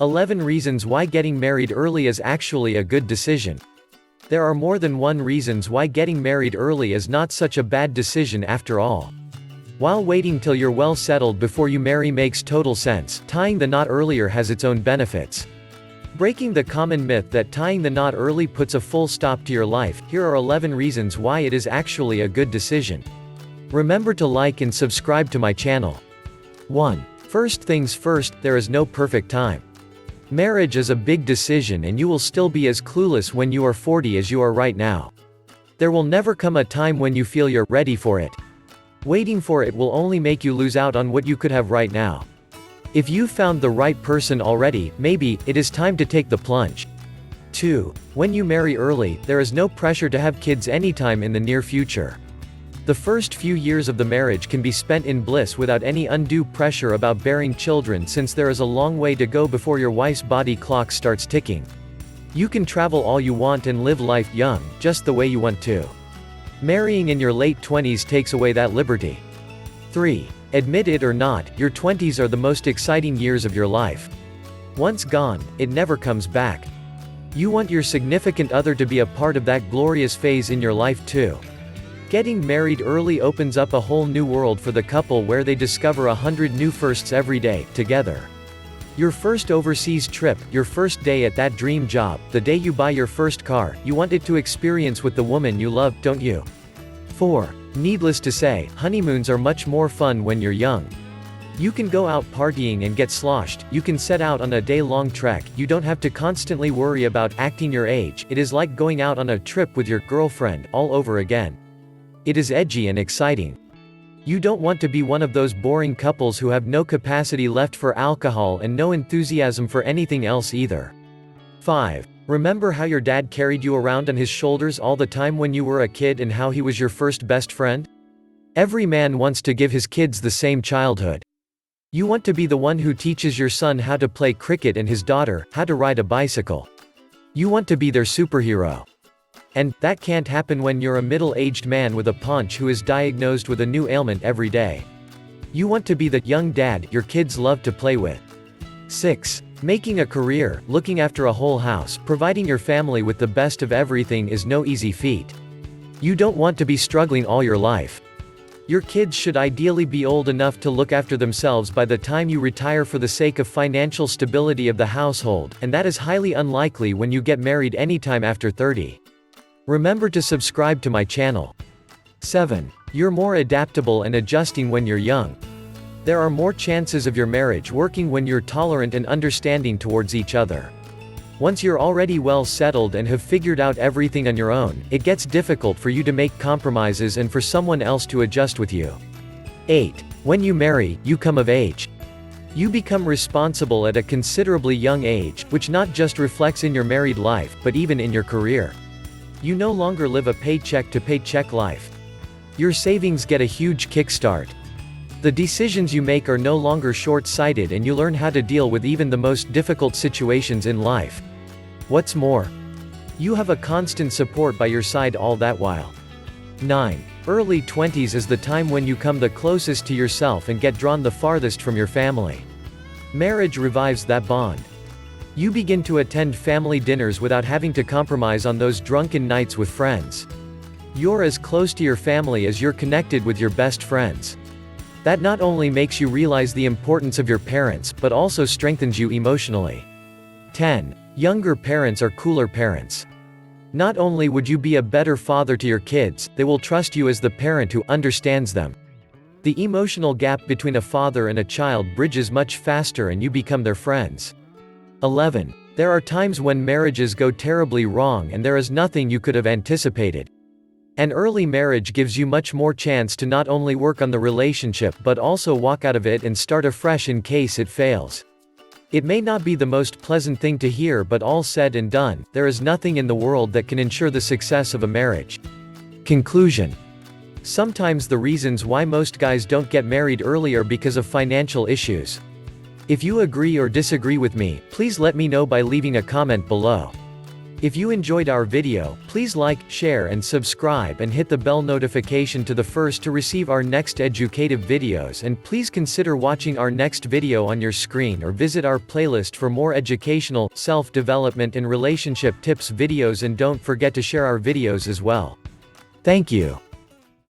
11 reasons why getting married early is actually a good decision. There are more than one reasons why getting married early is not such a bad decision after all. While waiting till you're well settled before you marry makes total sense, tying the knot earlier has its own benefits. Breaking the common myth that tying the knot early puts a full stop to your life, here are 11 reasons why it is actually a good decision. Remember to like and subscribe to my channel. 1. First things first, there is no perfect time. Marriage is a big decision and you will still be as clueless when you are 40 as you are right now. There will never come a time when you feel you're ready for it. Waiting for it will only make you lose out on what you could have right now. If you've found the right person already, maybe it is time to take the plunge. 2. When you marry early, there is no pressure to have kids anytime in the near future. The first few years of the marriage can be spent in bliss without any undue pressure about bearing children, since there is a long way to go before your wife's body clock starts ticking. You can travel all you want and live life young, just the way you want to. Marrying in your late 20s takes away that liberty. 3. Admit it or not, your 20s are the most exciting years of your life. Once gone, it never comes back. You want your significant other to be a part of that glorious phase in your life too. Getting married early opens up a whole new world for the couple where they discover 100 new firsts every day, together. Your first overseas trip, your first day at that dream job, the day you buy your first car, you want it to experience with the woman you love, don't you? 4. Needless to say, honeymoons are much more fun when you're young. You can go out partying and get sloshed, you can set out on a day-long trek, you don't have to constantly worry about acting your age, it is like going out on a trip with your girlfriend, all over again. It is edgy and exciting. You don't want to be one of those boring couples who have no capacity left for alcohol and no enthusiasm for anything else either. 5. Remember how your dad carried you around on his shoulders all the time when you were a kid and how he was your first best friend? Every man wants to give his kids the same childhood. You want to be the one who teaches your son how to play cricket and his daughter how to ride a bicycle. You want to be their superhero. And that can't happen when you're a middle-aged man with a paunch who is diagnosed with a new ailment every day. You want to be the young dad your kids love to play with. 6. Making a career, looking after a whole house, providing your family with the best of everything is no easy feat. You don't want to be struggling all your life. Your kids should ideally be old enough to look after themselves by the time you retire for the sake of financial stability of the household, and that is highly unlikely when you get married anytime after 30. Remember to subscribe to my channel. 7. You're more adaptable and adjusting when you're young. There are more chances of your marriage working when you're tolerant and understanding towards each other. Once you're already well settled and have figured out everything on your own, it gets difficult for you to make compromises and for someone else to adjust with you. 8. When you marry, you come of age. You become responsible at a considerably young age, which not just reflects in your married life, but even in your career. You no longer live a paycheck-to-paycheck life. Your savings get a huge kickstart. The decisions you make are no longer short-sighted and you learn how to deal with even the most difficult situations in life. What's more, you have a constant support by your side all that while. 9. Early 20s is the time when you come the closest to yourself and get drawn the farthest from your family. Marriage revives that bond. You begin to attend family dinners without having to compromise on those drunken nights with friends. You're as close to your family as you're connected with your best friends. That not only makes you realize the importance of your parents, but also strengthens you emotionally. 10. Younger parents are cooler parents. Not only would you be a better father to your kids, they will trust you as the parent who understands them. The emotional gap between a father and a child bridges much faster and you become their friends. 11. There are times when marriages go terribly wrong and there is nothing you could have anticipated. An early marriage gives you much more chance to not only work on the relationship but also walk out of it and start afresh in case it fails. It may not be the most pleasant thing to hear, but all said and done, there is nothing in the world that can ensure the success of a marriage. Conclusion. Sometimes the reasons why most guys don't get married early are because of financial issues. If you agree or disagree with me, please let me know by leaving a comment below. If you enjoyed our video, please like, share and subscribe and hit the bell notification to the first to receive our next educative videos, and please consider watching our next video on your screen or visit our playlist for more educational, self-development and relationship tips videos, and don't forget to share our videos as well. Thank you.